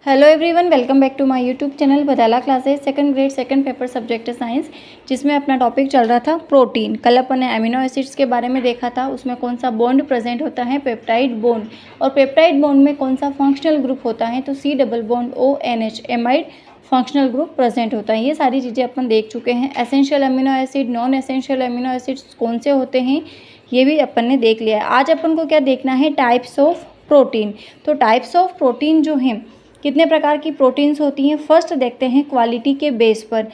Hello everyone, welcome back to my YouTube channel बदाला classes. Second grade second paper subject है science, जिसमें अपना topic चल रहा था प्रोटीन। कल अपन ने अमीनो एसिड्स के बारे में देखा था, उसमें कौन सा बॉन्ड प्रेजेंट होता है, पेप्टाइड बॉन्ड। और पेप्टाइड बॉन्ड में कौन सा फंक्शनल ग्रुप होता है, तो C double bond ONH amide functional group present होता है। ये सारी चीज़ें अपन देख चुके हैं। Essential amino acid, non essential amino acids कौन से होते हैं, ये भी अपन ने देख लिया है। आज अपन को क्या देखना है, टाइप्स ऑफ प्रोटीन। तो टाइप्स ऑफ प्रोटीन जो हैं, कितने प्रकार की प्रोटीन्स होती हैं, फर्स्ट देखते हैं क्वालिटी के बेस पर।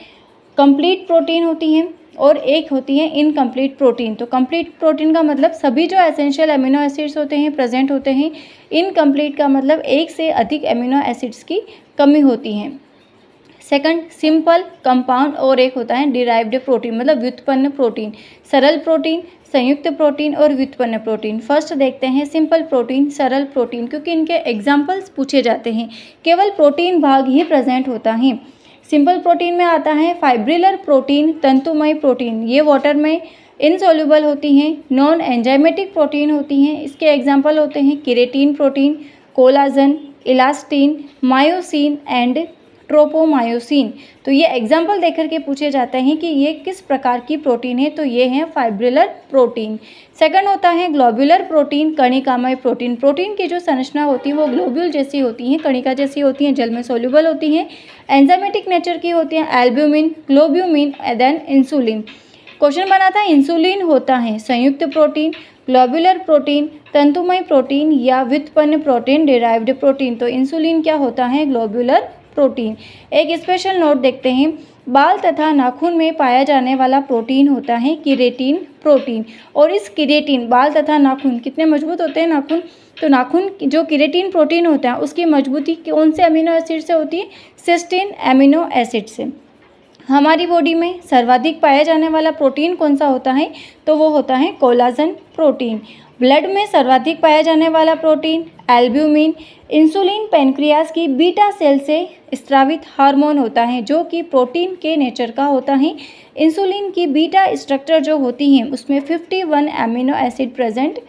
कंप्लीट प्रोटीन होती हैं और एक होती है इनकम्प्लीट प्रोटीन। तो कंप्लीट प्रोटीन का मतलब सभी जो एसेंशियल अमीनो एसिड्स होते हैं प्रेजेंट होते हैं। इनकम्प्लीट का मतलब एक से अधिक अमीनो एसिड्स की कमी होती है। सेकंड सिंपल कंपाउंड और एक होता है डिराइव्ड प्रोटीन, मतलब व्युत्पन्न प्रोटीन। सरल प्रोटीन, संयुक्त प्रोटीन और व्युत्पन्न प्रोटीन। फर्स्ट देखते हैं सिंपल प्रोटीन, सरल प्रोटीन, क्योंकि इनके एग्जाम्पल्स पूछे जाते हैं। केवल प्रोटीन भाग ही प्रेजेंट होता है। सिंपल प्रोटीन में आता है फाइब्रिलर प्रोटीन, तंतुमय प्रोटीन, ये वाटर में इनसोल्यूबल होती हैं। नॉन एंजाइमेटिक प्रोटीन होती हैं, इसके एग्जाम्पल होते हैं केरेटीन protein, collagen, elastin, myosin and tropomyosin. तो ये एग्जाम्पल देकर के पूछे जाते हैं कि ये किस प्रकार की प्रोटीन है, तो ये है फाइब्रिलर प्रोटीन। सेकंड होता है ग्लोब्यूलर प्रोटीन, कणिकामय प्रोटीन। प्रोटीन की जो संरचना होती है वो ग्लोब्यूल जैसी होती है, कणिका जैसी होती है, जल में सोल्यूबल होती हैं, एंजाइमेटिक नेचर की होती हैं, एल्ब्यूमिन, ग्लोब्यूमिन, देन इंसुलिन। क्वेश्चन बना था इंसुलिन होता है संयुक्त प्रोटीन, ग्लोब्यूलर प्रोटीन, तंतुमय प्रोटीन या व्युत्पन्न प्रोटीन, डिराइव्ड प्रोटीन। तो इंसुलिन क्या होता है, ग्लोब्यूलर प्रोटीन। एक स्पेशल नोट देखते हैं, बाल तथा नाखून में पाया जाने वाला प्रोटीन होता है किरेटिन प्रोटीन। और इस किरेटिन, बाल तथा नाखून कितने मजबूत होते हैं नाखून, तो नाखून जो किरेटिन प्रोटीन होता है उसकी मजबूती कौन से अमीनो एसिड से होती है, सिस्टीन अमीनो एसिड से। हमारी बॉडी में सर्वाधिक पाया जाने वाला प्रोटीन कौन सा होता है, तो वो होता है कोलाजन प्रोटीन। ब्लड में सर्वाधिक पाया जाने वाला प्रोटीन एल्ब्यूमिन। इंसुलिन पैनक्रियास की बीटा सेल से स्रावित हार्मोन होता है, जो कि प्रोटीन के नेचर का होता है। इंसुलिन की बीटा स्ट्रक्चर जो होती हैं उसमें 51 अमीनो एसिड प्रेजेंट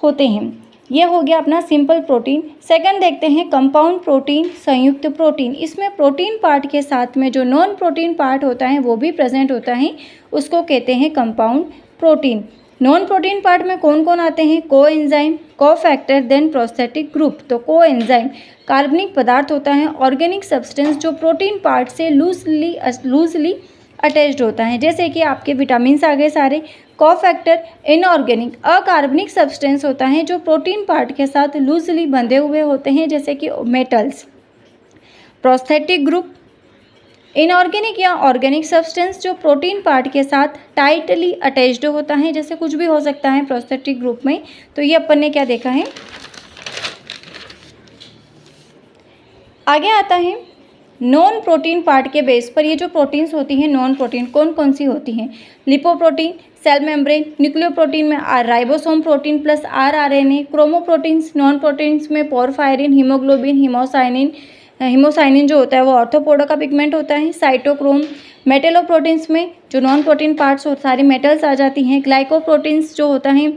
होते हैं। ये हो गया अपना सिंपल प्रोटीन। सेकंड देखते हैं कंपाउंड प्रोटीन, संयुक्त प्रोटीन। इसमें प्रोटीन पार्ट के साथ में जो नॉन प्रोटीन पार्ट होता है वो भी प्रेजेंट होता है, उसको कहते हैं compound protein. Non protein part में कौन कौन आते हैं, coenzyme, cofactor, then prosthetic group. तो कोएंजाइम कार्बनिक पदार्थ होता है, ऑर्गेनिक सब्सटेंस जो प्रोटीन पार्ट से लूजली अटैच्ड होता है, जैसे कि आपके विटामिन आ गए सारे। कोफैक्टर इनऑर्गेनिक अकार्बनिक सब्सटेंस होता है जो प्रोटीन पार्ट के साथ लूजली बंधे हुए होते हैं, जैसे कि मेटल्स। प्रोस्थेटिक ग्रुप इनऑर्गेनिक या ऑर्गेनिक सब्सटेंस जो प्रोटीन पार्ट के साथ टाइटली अटैच्ड होता है, जैसे कुछ भी हो सकता है प्रोस्थेटिक ग्रुप में। तो ये अपन ने क्या देखा है। आगे आता है नॉन प्रोटीन पार्ट के बेस पर ये जो प्रोटीन्स होती हैं नॉन प्रोटीन कौन कौन सी होती हैं, लिपोप्रोटीन, सेल मेम्ब्रेन, न्यूक्लियोप्रोटीन में ribosome protein plus RNA, chromoproteins, non proteins में पोरफायरिन, हीमोग्लोबिन, हिमोसाइनिन जो होता है वो ऑर्थोपोडा का पिगमेंट होता है, साइटोक्रोम। मेटेलोप्रोटीन्स में जो नॉन प्रोटीन पार्ट्स और सारी मेटल्स आ जाती हैं, ग्लाइकोप्रोटीन्स जो होता है,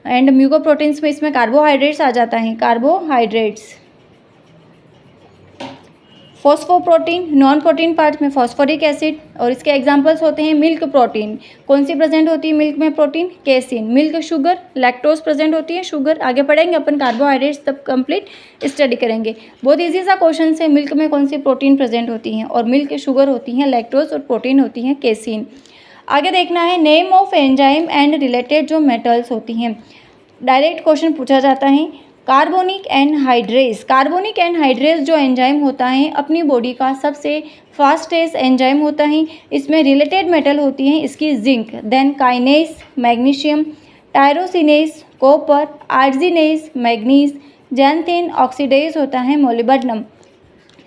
एंड म्यूकोप्रोटीन्स में इसमें कार्बोहाइड्रेट्स आ जाता है, कार्बोहाइड्रेट्स। फॉस्फोप्रोटीन नॉन प्रोटीन पार्ट्स में फॉस्फोरिक एसिड, और इसके एग्जांपल्स होते हैं मिल्क प्रोटीन। कौन सी प्रेजेंट होती है मिल्क में protein, casein. Milk sugar, lactose present होती है, शुगर। आगे पढ़ेंगे अपन कार्बोहाइड्रेट्स, तब कंप्लीट स्टडी करेंगे। बहुत इजी सा क्वेश्चन है, मिल्क में कौन सी प्रोटीन प्रेजेंट होती हैं, और मिल्क शुगर होती हैं लैक्टोज, और प्रोटीन होती हैं केसिन। आगे देखना है name of enzyme and related जो मेटल्स होती हैं। डायरेक्ट क्वेश्चन पूछा जाता है। कार्बोनिक एनहाइड्रेज, कार्बोनिक एनहाइड्रेज जो एंजाइम होता है अपनी बॉडी का सबसे फास्टेस्ट एंजाइम होता है। इसमें रिलेटेड मेटल होती हैं इसकी zinc, then kinase, magnesium, tyrosinase, copper, arginase, manganese, xanthine, oxidase होता है मोलिब्डेनम।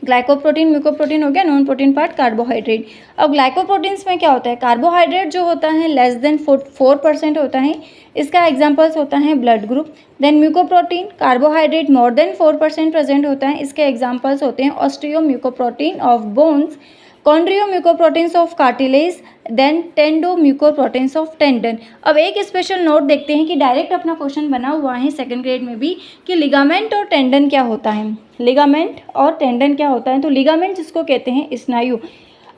ग्लाइकोप्रोटीन, म्यूकोप्रोटीन हो गया नॉन प्रोटीन पार्ट, कार्बोहाइड्रेट। अब ग्लाइकोप्रोटीन्स में क्या होता है, कार्बोहाइड्रेट जो होता है लेस देन 4% होता है, इसका एग्जांपल्स होता है blood group. Then mucoprotein carbohydrate more than 4% present होता है, इसके एग्जांपल्स होते हैं osteomucoprotein of bones, chondro mucoproteins of cartilage, then tendo mucoproteins of tendon. अब एक स्पेशल नोट देखते हैं कि डायरेक्ट अपना क्वेश्चन बना हुआ है सेकंड ग्रेड में भी कि लिगामेंट और टेंडन क्या होता है। लिगामेंट और टेंडन क्या होता है, तो लिगामेंट जिसको कहते हैं स्नायु,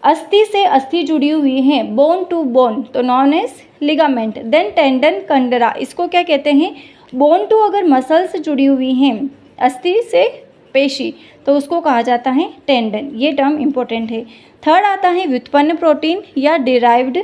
अस्थि से अस्थि जुड़ी हुई है, बोन टू बोन, तो known as ligament. Then tendon कंडरा, इसको क्या कहते हैं, बोन टू अगर मसल से जुड़ी हुई हैं, अस्थि से पेशी, तो उसको कहा जाता है टेंडन। ये टर्म इंपॉर्टेंट है। थर्ड आता है व्युत्पन्न प्रोटीन या डिराइव्ड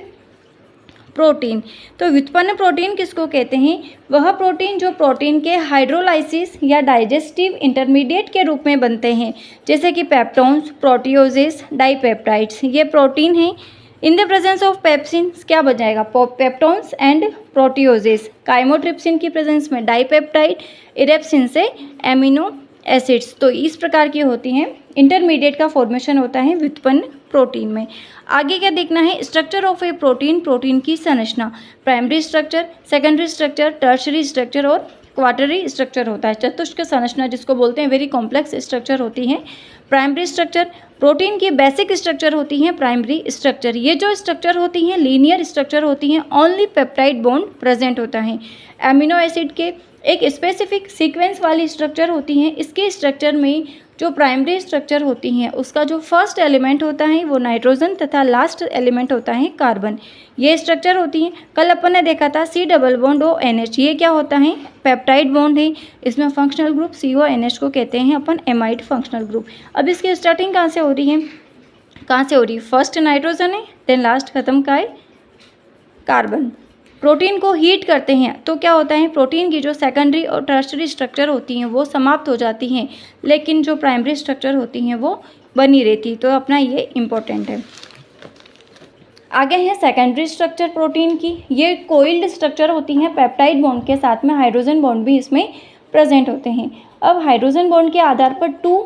प्रोटीन। तो व्युत्पन्न प्रोटीन किसको कहते हैं, वह प्रोटीन जो प्रोटीन के हाइड्रोलाइसिस या डाइजेस्टिव इंटरमीडिएट के रूप में बनते हैं, जैसे कि पेप्टोन्स, प्रोटियोजेस, डाइपेप्टाइड्स, ये प्रोटीन हैं। In the presence of pepsin क्या बन जाएगा, पेप्टोन्स एंड प्रोटियोजेस। काइमोट्रिप्सिन की प्रेजेंस में डाइपेप्टाइड, इरेप्सिन से एमिनो एसिड्स। तो इस प्रकार की होती हैं, इंटरमीडिएट का फॉर्मेशन होता है व्युत्पन्न प्रोटीन में। आगे क्या देखना है, structure of A protein, protein की संरचना, primary structure, secondary structure, tertiary structure और क्वार्टरी स्ट्रक्चर होता है। चतुष्क संरचना जिसको बोलते हैं, वेरी कॉम्प्लेक्स स्ट्रक्चर होती है। प्राइमरी स्ट्रक्चर, प्रोटीन की बेसिक स्ट्रक्चर होती है प्राइमरी स्ट्रक्चर। ये जो स्ट्रक्चर होती हैं लीनियर स्ट्रक्चर होती हैं, ओनली पेप्टाइड बॉन्ड प्रेजेंट होता है। एमिनो एसिड के एक स्पेसिफिक सीक्वेंस वाली स्ट्रक्चर होती हैं। इसके स्ट्रक्चर में जो प्राइमरी स्ट्रक्चर होती हैं, उसका जो फर्स्ट एलिमेंट होता है वो नाइट्रोजन तथा लास्ट एलिमेंट होता है कार्बन। ये स्ट्रक्चर होती हैं। कल अपन ने देखा था C डबल बॉन्ड ONH, ये क्या होता है, पेप्टाइड बॉन्ड है। इसमें फंक्शनल ग्रुप CONH को कहते हैं अपन एमाइड फंक्शनल ग्रुप। अब इसकी स्टार्टिंग कहाँ से हो रही है, फर्स्ट नाइट्रोजन है, देन लास्ट खत्म का है कार्बन। प्रोटीन को हीट करते हैं तो क्या होता है, प्रोटीन की जो सेकेंडरी और टर्शरी स्ट्रक्चर होती हैं वो समाप्त हो जाती हैं, लेकिन जो प्राइमरी स्ट्रक्चर होती हैं वो बनी रहती। तो अपना ये इम्पोर्टेंट है। आगे है सेकेंडरी स्ट्रक्चर प्रोटीन की। ये कोइल्ड स्ट्रक्चर होती हैं, पेप्टाइड बॉन्ड के साथ में हाइड्रोजन बॉन्ड भी इसमें प्रेजेंट होते हैं। अब हाइड्रोजन बॉन्ड के आधार पर 2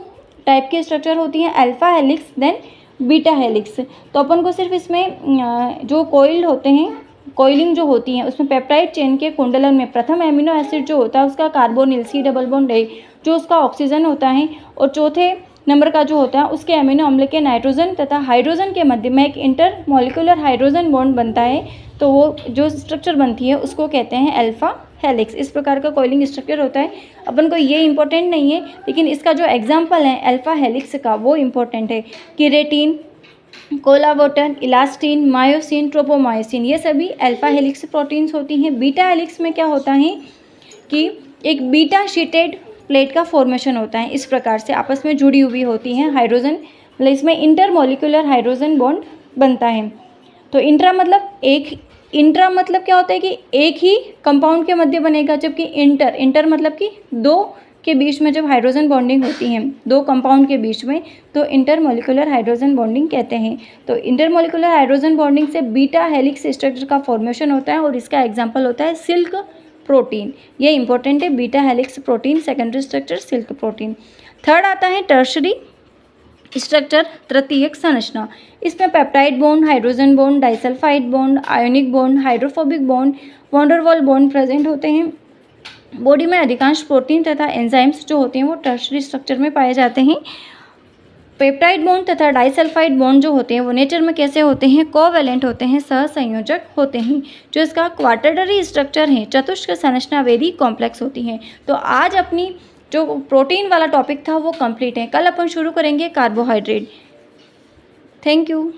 टाइप की स्ट्रक्चर होती हैं, alpha helix then beta helix. तो अपन को सिर्फ इसमें जो कोइल्ड होते हैं, कोइलिंग जो होती है उसमें पेप्टाइड चेन के कुंडलन में प्रथम एमिनो एसिड जो होता है उसका कार्बोनिल C डबल बॉन्ड है, जो उसका ऑक्सीजन होता है, और चौथे नंबर का जो होता है उसके एमिनो अम्ल के नाइट्रोजन तथा हाइड्रोजन के मध्य में एक इंटर मॉलिक्यूलर हाइड्रोजन बॉन्ड बनता है। तो वो जो स्ट्रक्चर बनती है उसको कहते हैं अल्फा हेलिक्स। इस प्रकार का कोइलिंग स्ट्रक्चर होता है। अपन को ये इंपॉर्टेंट नहीं है, लेकिन इसका जो एग्जाम्पल है अल्फा हेलिक्स का वो इम्पोर्टेंट है। किरेटिन, कोलावोटन, इलास्टिन, मायोसिन, ट्रोपोमायोसिन, ये सभी अल्फा हेलिक्स प्रोटीन्स होती हैं। बीटा हेलिक्स में क्या होता है कि एक बीटा शीटेड प्लेट का फॉर्मेशन होता है। इस प्रकार से आपस में जुड़ी हुई होती हैं हाइड्रोजन, मतलब इसमें इंटरमॉलिक्यूलर हाइड्रोजन बॉन्ड बनता है। तो इंट्रा मतलब क्या होता है कि एक ही कंपाउंड के मध्य बनेगा, जबकि इंटर मतलब कि 2 के बीच में जब हाइड्रोजन बॉन्डिंग होती है 2 कंपाउंड के बीच में, तो इंटरमॉलिक्यूलर हाइड्रोजन बॉन्डिंग कहते हैं। तो इंटरमॉलिक्यूलर हाइड्रोजन बॉन्डिंग से बीटा हेलिक्स स्ट्रक्चर का फॉर्मेशन होता है, और इसका एग्जांपल होता है सिल्क प्रोटीन। ये इंपॉर्टेंट है, beta helix protein, secondary structure silk protein. Third आता है टर्शरी स्ट्रक्चर, तृतीयक संरचना। इसमें peptide bond, hydrogen bond, disulphide bond, ionic bond, hydrophobic bond, van Waal bond present होते हैं। बॉडी में अधिकांश प्रोटीन तथा एंजाइम्स जो होते हैं वो टर्शरी स्ट्रक्चर में पाए जाते हैं। पेप्टाइड बॉन्ड तथा डाइसल्फाइड बॉन्ड जो होते हैं वो नेचर में कैसे होते हैं, कोवैलेंट होते हैं, सहसंयोजक होते हैं। जो इसका क्वार्टररी स्ट्रक्चर है, चतुष्क संरचना वेरी कॉम्प्लेक्स होती हैं। तो आज अपनी जो प्रोटीन वाला टॉपिक था वो कंप्लीट है। कल अपन शुरू करेंगे कार्बोहाइड्रेट। Thank you.